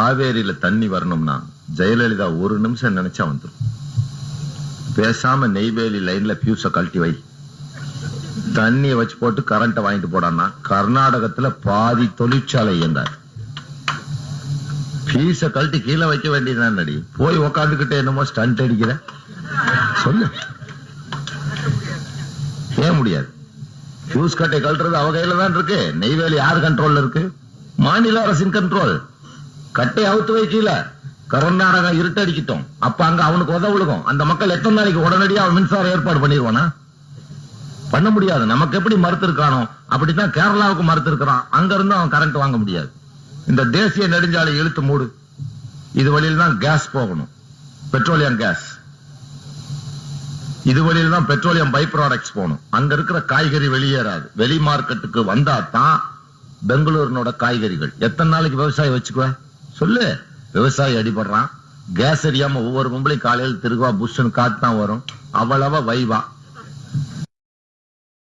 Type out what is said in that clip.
காவேரியில தண்ணி வரணும்னா ஜெயலலிதா ஒரு நிமிஷம் நினைச்சா வந்துடும். பேசாம நெய்வேலி லைன்ல பியூஸ கழட்டி வை, தண்ணிய வச்சு போட்டு கரண்ட வாங்கிட்டு போடான்னா கர்நாடகத்துல பாதி தொழிற்சாலை இயந்தார். பீஸ கழட்டி கீழே வைக்க வேண்டியதுதான். நடி போய் உக்காந்துக்கிட்டே என்னமோ ஸ்டண்ட் அடிக்கிற சொல்லு. ஏன் முடியாது? பியூஸ் கட்டை கழட்டுறது அவ கையில தான் இருக்கு. நெய்வேலி யார் கண்ட்ரோல்ல இருக்கு? மாநில அரசின் கண்ட்ரோல். கட்டை அவுத்து வை கீழே, கர்நாடகம் இருட்டடிக்கிட்டோம். அப்ப அங்க அவனுக்கு உதவுழுகும். அந்த மக்கள் எத்தனை நாளைக்கு உடனடியா அவன் மின்சாரம் ஏற்பாடு பண்ணிடுவானா? பண்ண முடியாது. நமக்கு எப்படி மறுத்து இருக்கானோ அப்படித்தான் கேரளாவுக்கு மறுத்து இருக்கிறான். அங்க இருந்து அவன் கரண்ட் வாங்க முடியாது. இந்த தேசிய நெடுஞ்சாலை இழுத்து மூடு. இது வழியில் தான் கேஸ் போகணும், பெட்ரோலியம் கேஸ். இது வழியில் தான் பெட்ரோலியம் பை ப்ராடக்ட்ஸ் போகணும். அங்க இருக்கிற காய்கறி வெளியேறாது. வெளி மார்க்கெட்டுக்கு வந்தா தான் பெங்களூரினோட காய்கறிகள். எத்தனை நாளைக்கு விவசாயி வச்சுக்குவ சொல்லு? விவசாயி அடிபடுறான். கேஸ் எரியாம ஒவ்வொரு பொம்பளையும் காலையில் திருவா புஷ்னு காத்து தான் வரும். அவ்வளவா வைவா